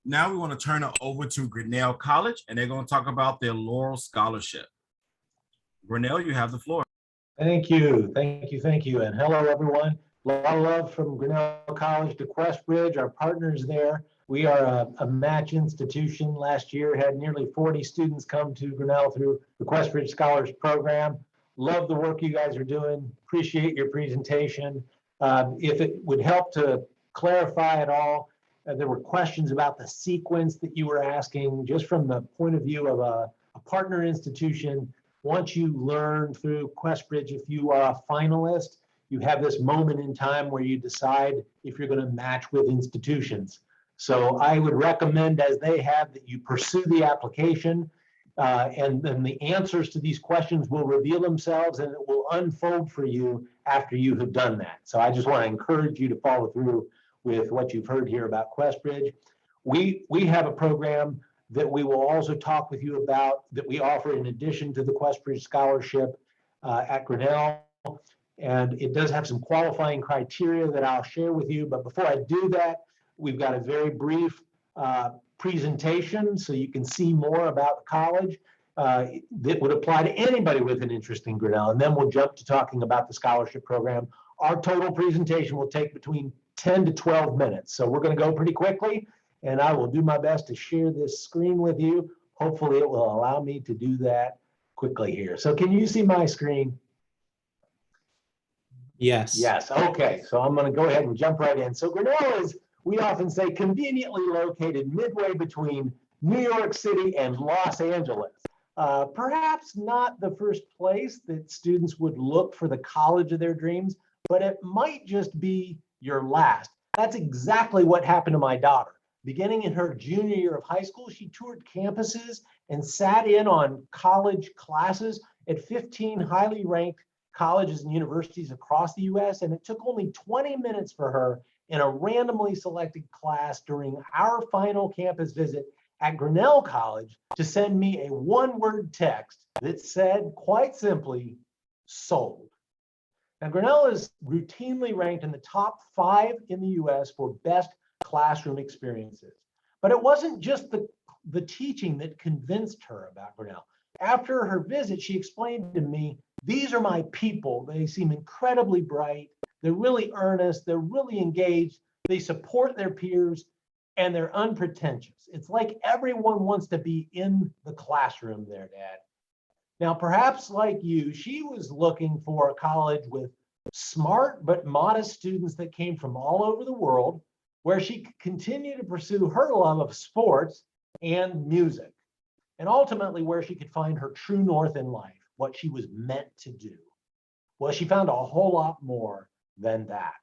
Now we want to turn it over to Grinnell College, and they're going to talk about their Laurel Scholarship. Grinnell, you have the floor. Thank you. And hello, everyone. A lot of love from Grinnell College to Questbridge, our partners there. We are a match institution. Last year had nearly 40 students come to Grinnell through the Questbridge Scholars Program. Love the work you guys are doing. Appreciate your presentation. If it would help to clarify it all, there were questions about the sequence that you were asking, just from the point of view of a partner institution. Once you learn through Questbridge, if you are a finalist, you have this moment in time where you decide if you're going to match with institutions. So I would recommend, as they have, that you pursue the application, and then the answers to these questions will reveal themselves and it will unfold for you after you have done that. So I just want to encourage you to follow through with what you've heard here about Questbridge. We have a program that we will also talk with you about that we offer in addition to the Questbridge Scholarship at Grinnell. And it does have some qualifying criteria that I'll share with you. But before I do that, we've got a very brief presentation so you can see more about the college that would apply to anybody with an interest in Grinnell. And then we'll jump to talking about the scholarship program. Our total presentation will take between 10 to 12 minutes. So we're going to go pretty quickly, and I will do my best to share this screen with you. Hopefully it will allow me to do that quickly here. So can you see my screen? Yes. Yes. Okay. So I'm going to go ahead and jump right in. So Grinnell is, we often say, conveniently located midway between New York City and Los Angeles. Perhaps not the first place that students would look for the college of their dreams, but it might just be your last. That's exactly what happened to my daughter. Beginning in her junior year of high school, she toured campuses and sat in on college classes at 15 highly ranked colleges and universities across the US, and it took only 20 minutes for her in a randomly selected class during our final campus visit at Grinnell College to send me a one-word text that said, quite simply, sold. Now, Grinnell is routinely ranked in the top 5 in the US for best classroom experiences. But it wasn't just the teaching that convinced her about Grinnell. After her visit, she explained to me, these are my people. They seem incredibly bright. They're really earnest. They're really engaged. They support their peers, and they're unpretentious. It's like everyone wants to be in the classroom there, Dad. Now, perhaps like you, she was looking for a college with smart but modest students that came from all over the world, where she could continue to pursue her love of sports and music, and ultimately where she could find her true north in life, what she was meant to do. Well, she found a whole lot more than that.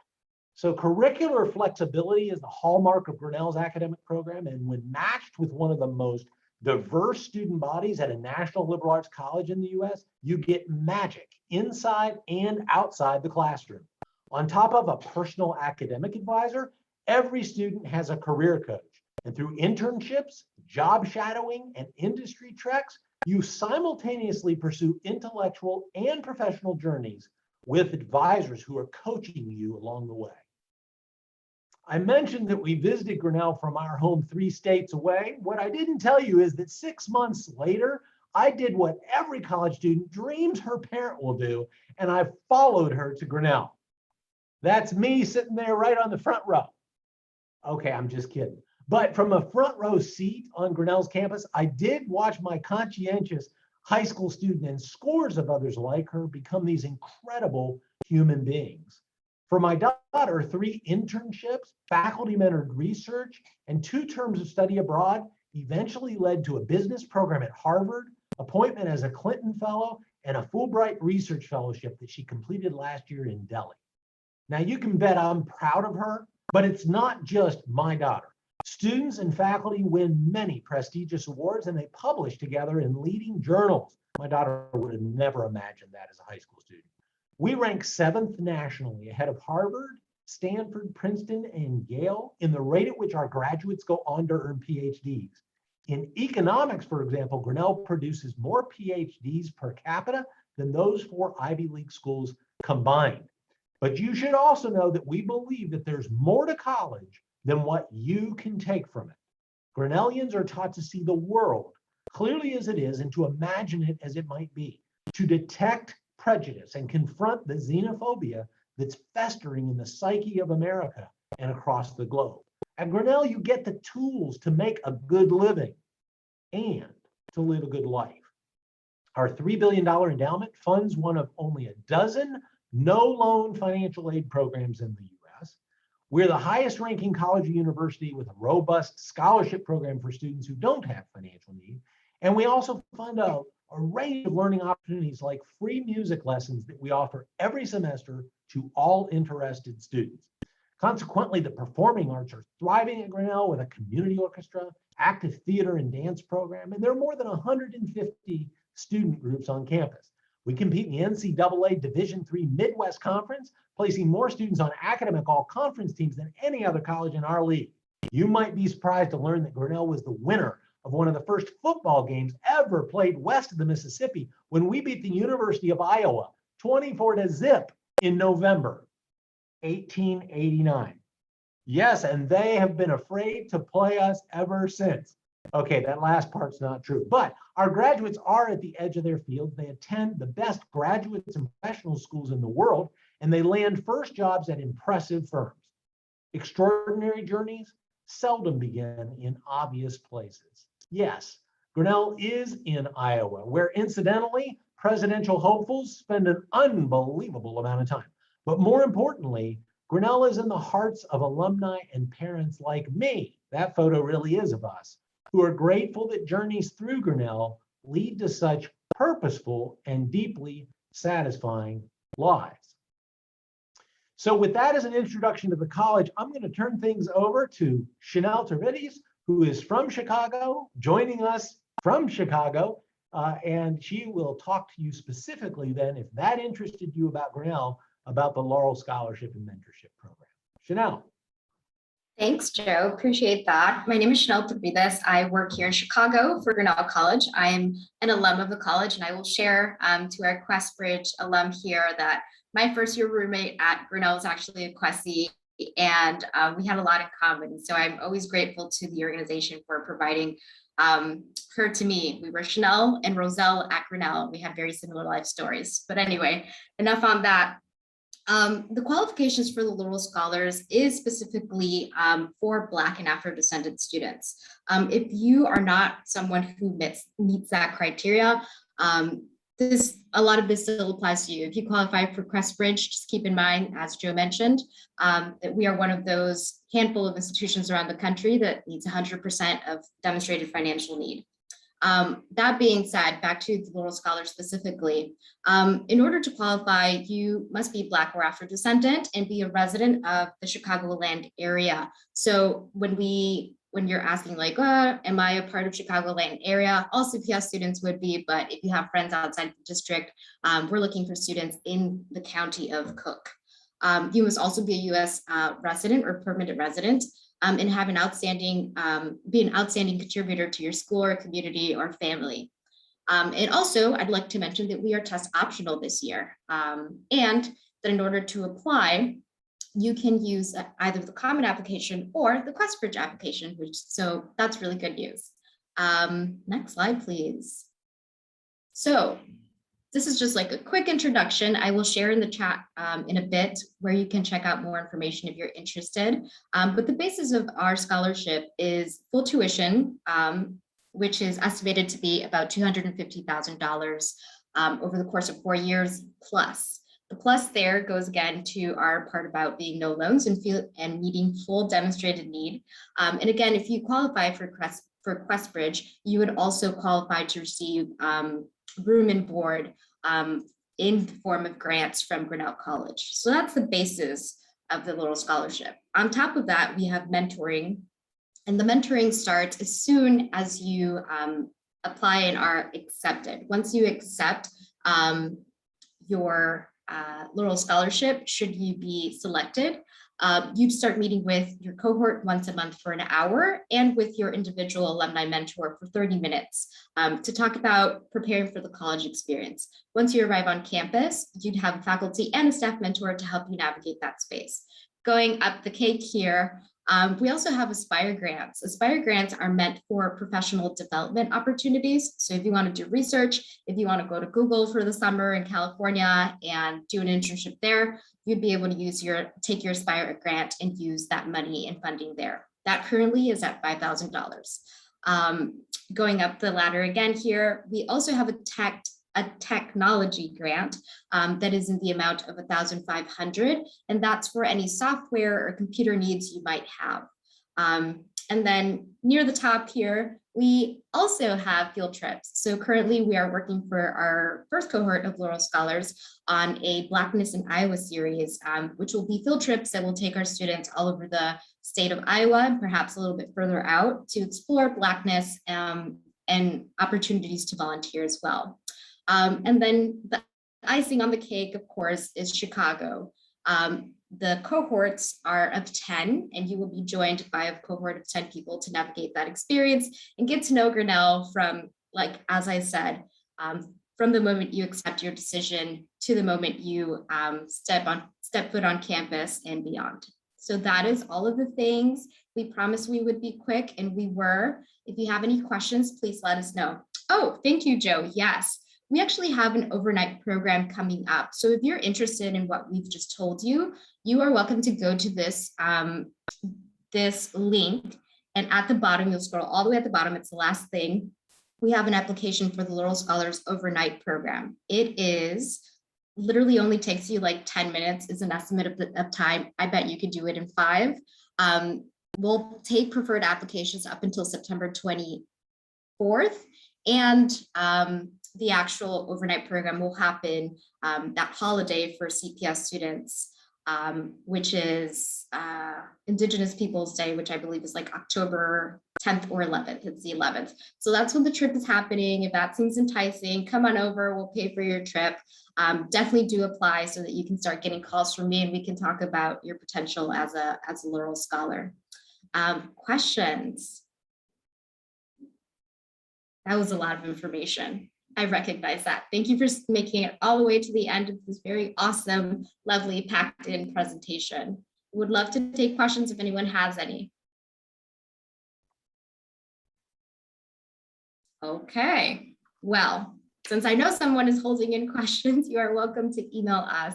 So curricular flexibility is the hallmark of Grinnell's academic program, and when matched with one of the most diverse student bodies at a national liberal arts college in the US, you get magic inside and outside the classroom. On top of a personal academic advisor, every student has a career coach. And through internships, job shadowing, and industry treks, you simultaneously pursue intellectual and professional journeys with advisors who are coaching you along the way. I mentioned that we visited Grinnell from our home 3 states away. What I didn't tell you is that 6 months later, I did what every college student dreams her parent will do, and I followed her to Grinnell. That's me sitting there right on the front row. Okay, I'm just kidding. But from a front row seat on Grinnell's campus, I did watch my conscientious high school student and scores of others like her become these incredible human beings. For my daughter, 3 internships, faculty-mentored research, and 2 terms of study abroad eventually led to a business program at Harvard, appointment as a Clinton Fellow, and a Fulbright Research Fellowship that she completed last year in Delhi. Now, you can bet I'm proud of her, but it's not just my daughter. Students and faculty win many prestigious awards, and they publish together in leading journals. My daughter would have never imagined that as a high school student. We rank 7th nationally, ahead of Harvard, Stanford, Princeton, and Yale in the rate at which our graduates go on to earn PhDs. In economics, for example, Grinnell produces more PhDs per capita than those 4 Ivy League schools combined. But you should also know that we believe that there's more to college than what you can take from it. Grinnellians are taught to see the world clearly as it is and to imagine it as it might be, to detect prejudice and confront the xenophobia that's festering in the psyche of America and across the globe. At Grinnell, you get the tools to make a good living and to live a good life. Our $3 billion endowment funds one of only a dozen no-loan financial aid programs in the US. We're the highest ranking college or university with a robust scholarship program for students who don't have financial need. And we also fund a range of learning opportunities like free music lessons that we offer every semester to all interested students. Consequently, the performing arts are thriving at Grinnell with a community orchestra, active theater and dance program, and there are more than 150 student groups on campus. We compete in the NCAA Division III Midwest Conference, placing more students on academic all-conference teams than any other college in our league. You might be surprised to learn that Grinnell was the winner of one of the first football games ever played west of the Mississippi when we beat the University of Iowa 24-0 in November 1889. Yes, and they have been afraid to play us ever since. Okay, that last part's not true, but our graduates are at the edge of their fields. They attend the best graduates and professional schools in the world, and they land first jobs at impressive firms. Extraordinary journeys seldom begin in obvious places. Yes, Grinnell is in Iowa, where incidentally, presidential hopefuls spend an unbelievable amount of time. But more importantly, Grinnell is in the hearts of alumni and parents like me. That photo really is of us, who are grateful that journeys through Grinnell lead to such purposeful and deeply satisfying lives. So with that as an introduction to the college, I'm going to turn things over to Chanel Tervides, who is from Chicago, joining us from Chicago, and she will talk to you specifically then, if that interested you about Grinnell, about the Laurel Scholarship and Mentorship Program. Chanel. Thanks, Joe. Appreciate that. My name is Chanel Tervides. I work here in Chicago for Grinnell College. I am an alum of the college, and I will share to our Questbridge alum here that my first year roommate at Grinnell is actually a Questie, and we had a lot in common. So I'm always grateful to the organization for providing her to me. We were Chanel and Roselle at Grinnell. We had very similar life stories. But anyway, enough on that. The qualifications for the Laurel Scholars is specifically for Black and Afro-descendant students. If you are not someone who meets that criteria, a lot of this still applies to you. If you qualify for Questbridge, just keep in mind, as Joe mentioned, that we are one of those handful of institutions around the country that needs 100% of demonstrated financial need. That being said, back to the Laurel Scholars specifically, in order to qualify, you must be Black or Afro-descendant and be a resident of the Chicagoland area. So when you're asking like, am I a part of Chicagoland area? All CPS students would be, but if you have friends outside the district, we're looking for students in the county of Cook. You must also be a US resident or permanent resident. And have be an outstanding contributor to your school or community or family. And also, I'd like to mention that we are test optional this year, and that in order to apply, you can use either the common application or the Questbridge application, so that's really good news. Next slide, please. So this is just like a quick introduction. I will share in the chat in a bit where you can check out more information if you're interested. But the basis of our scholarship is full tuition, which is estimated to be about $250,000 over the course of 4 years plus. The plus there goes again to our part about being no loans and meeting full demonstrated need. And again, if you qualify for Questbridge, you would also qualify to receive room and board in the form of grants from Grinnell College. So that's the basis of the Laurel Scholarship. On top of that, we have mentoring, and the mentoring starts as soon as you apply and are accepted. Once you accept your Laurel Scholarship, should you be selected, you'd start meeting with your cohort once a month for an hour and with your individual alumni mentor for 30 minutes to talk about preparing for the college experience. Once you arrive on campus, you'd have a faculty and a staff mentor to help you navigate that space. Going up the cake here, We also have Aspire grants. Aspire grants are meant for professional development opportunities. So if you want to do research, if you want to go to Google for the summer in California and do an internship there, you'd be able to take your Aspire grant and use that money and funding there. That currently is at $5,000. Going up the ladder again here, we also have a technology grant that is in the amount of $1,500, and that's for any software or computer needs you might have. And then near the top here, we also have field trips. So currently we are working for our first cohort of Laurel Scholars on a Blackness in Iowa series, which will be field trips that will take our students all over the state of Iowa and perhaps a little bit further out to explore Blackness and opportunities to volunteer as well. And then the icing on the cake, of course, is Chicago. The cohorts are of 10, and you will be joined by a cohort of 10 people to navigate that experience and get to know Grinnell from, like, as I said, from the moment you accept your decision to the moment you step foot on campus and beyond. So that is all of the things. We promised we would be quick, and we were. If you have any questions, please let us know. Oh, thank you, Joe. Yes. We actually have an overnight program coming up. So if you're interested in what we've just told you, you are welcome to go to this, this link. And at the bottom, you'll scroll all the way at the bottom. It's the last thing. We have an application for the Laurel Scholars overnight program. It is literally only takes you like 10 minutes is an estimate of time. I bet you could do it in 5. We'll take preferred applications up until September 24th. And the actual overnight program will happen that holiday for CPS students, which is Indigenous Peoples Day, which I believe is like October 10th or 11th. It's the 11th. So that's when the trip is happening. If that seems enticing, come on over. We'll pay for your trip. Definitely do apply so that you can start getting calls from me and we can talk about your potential as a Laurel Scholar. Questions? That was a lot of information. I recognize that. Thank you for making it all the way to the end of this very awesome, lovely, packed in presentation. Would love to take questions if anyone has any. Okay, well, since I know someone is holding in questions, you are welcome to email us.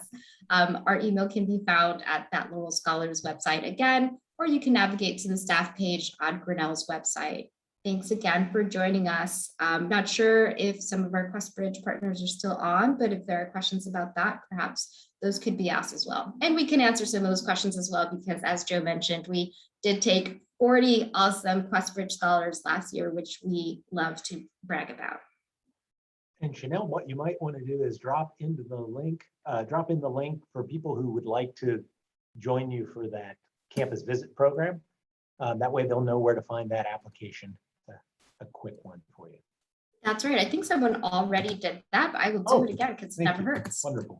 Our email can be found at that Laurel Scholars website again, or you can navigate to the staff page on Grinnell's website. Thanks again for joining us. I'm not sure if some of our QuestBridge partners are still on, but if there are questions about that, perhaps those could be asked as well. And we can answer some of those questions as well, because as Joe mentioned, we did take 40 awesome QuestBridge scholars last year, which we love to brag about. And Chanel, what you might want to do is drop in the link for people who would like to join you for that campus visit program. That way they'll know where to find that application. A quick one for you. That's right. I think someone already did that, but I will do it again because it never hurts. Wonderful.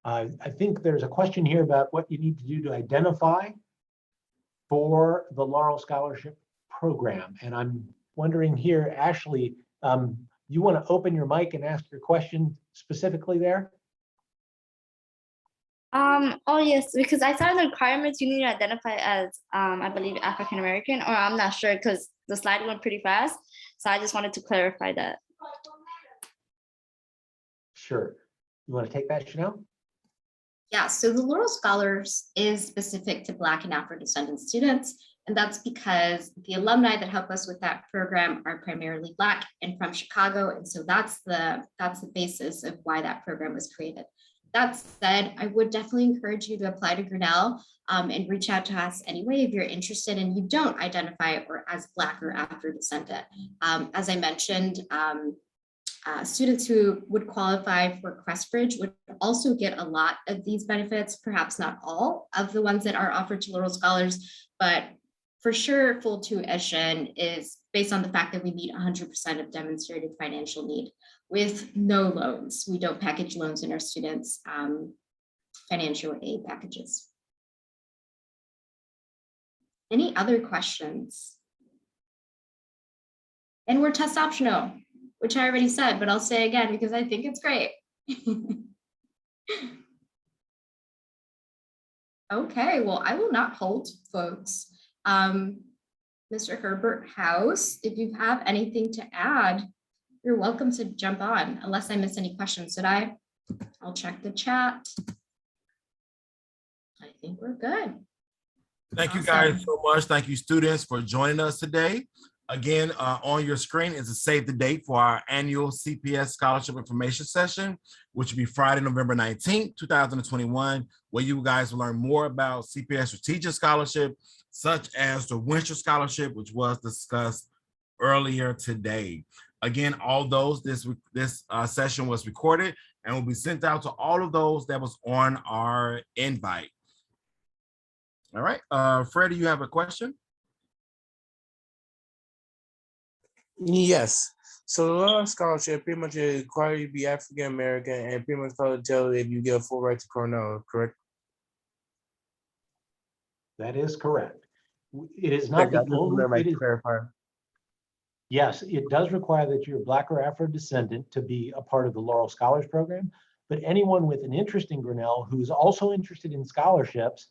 I think there's a question here about what you need to do to identify for the Laurel Scholarship Program. And I'm wondering here, Ashley, you want to open your mic and ask your question specifically there? Oh yes, because I saw the requirements you need to identify as, I believe, African American, or I'm not sure because the slide went pretty fast. So I just wanted to clarify that. Sure. You want to take that, Chanel? Yeah, so the Laurel Scholars is specific to Black and Afro-descendant students, and that's because the alumni that help us with that program are primarily Black and from Chicago, and so that's the basis of why that program was created. That said, I would definitely encourage you to apply to Grinnell and reach out to us anyway if you're interested and you don't identify as Black or Afro-descendant. As I mentioned, students who would qualify for QuestBridge would also get a lot of these benefits, perhaps not all of the ones that are offered to Laurel Scholars, but for sure, full tuition is based on the fact that we meet 100% of demonstrated financial need with no loans. We don't package loans in our students' financial aid packages. Any other questions? And we're test optional, which I already said, but I'll say again because I think it's great. Okay, well, I will not hold, folks. Mr. Herbert House, if you have anything to add, you're welcome to jump on, unless I missed any questions. Did I? I'll check the chat. I think we're good. Thank you Awesome. guys so much. Thank you, students, for joining us today. Again, on your screen is a save the date for our annual CPS Scholarship Information Session, which will be Friday, November 19th, 2021, where you guys will learn more about CPS Strategic Scholarship, such as the Winter Scholarship, which was discussed earlier today. Again, all those, this session was recorded and will be sent out to all of those that was on our invite. All right, Freddie, you have a question? Yes. So the Laurel Scholarship pretty much requires you to be African American and pretty much tell if you get a full right to Cornell, correct? That is correct. It is not the only, it is, yes, it does require that you're Black or Afro descendant to be a part of the Laurel Scholars Program, but anyone with an interest in Grinnell who's also interested in scholarships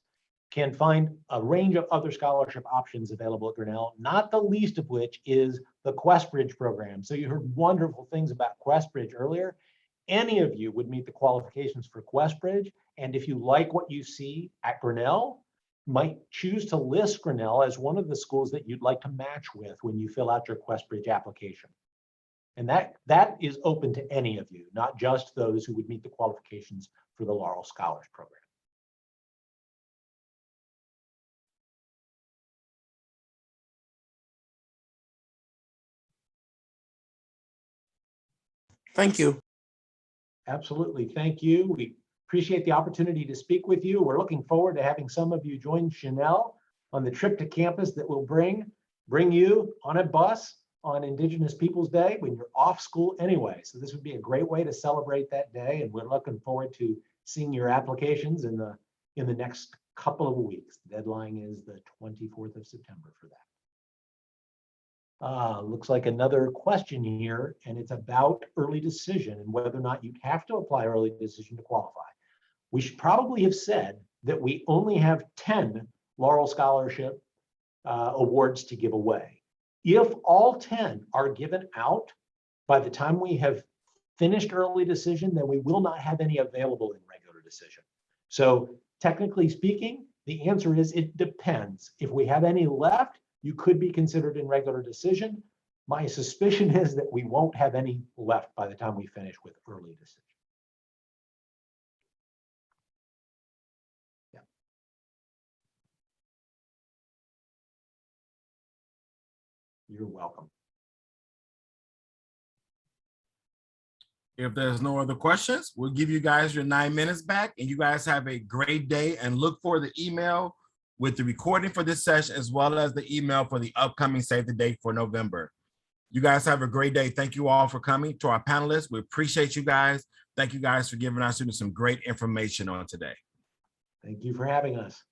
can find a range of other scholarship options available at Grinnell, not the least of which is the QuestBridge program. So you heard wonderful things about QuestBridge earlier. Any of you would meet the qualifications for QuestBridge, and if you like what you see at Grinnell, might choose to list Grinnell as one of the schools that you'd like to match with when you fill out your QuestBridge application. And that is open to any of you, not just those who would meet the qualifications for the Laurel Scholars Program. Thank you. Absolutely. Thank you. We appreciate the opportunity to speak with you. We're looking forward to having some of you join Chanel on the trip to campus that will bring you on a bus on Indigenous Peoples Day when you're off school anyway. So this would be a great way to celebrate that day. And we're looking forward to seeing your applications in the next couple of weeks. The deadline is the 24th of September for that. Looks like another question here, and it's about early decision and whether or not you have to apply early decision to qualify. We should probably have said that we only have 10 Laurel Scholarship awards to give away. If all 10 are given out by the time we have finished early decision, then we will not have any available in regular decision. So technically speaking, the answer is it depends. If we have any left, you could be considered in regular decision. My suspicion is that we won't have any left by the time we finish with early decision. Yeah. You're welcome. If there's no other questions, we'll give you guys your 9 minutes back, and you guys have a great day, and look for the email with the recording for this session, as well as the email for the upcoming Save the Date for November. You guys have a great day. Thank you all for coming. To our panelists, we appreciate you guys. Thank you guys for giving our students some great information on today. Thank you for having us.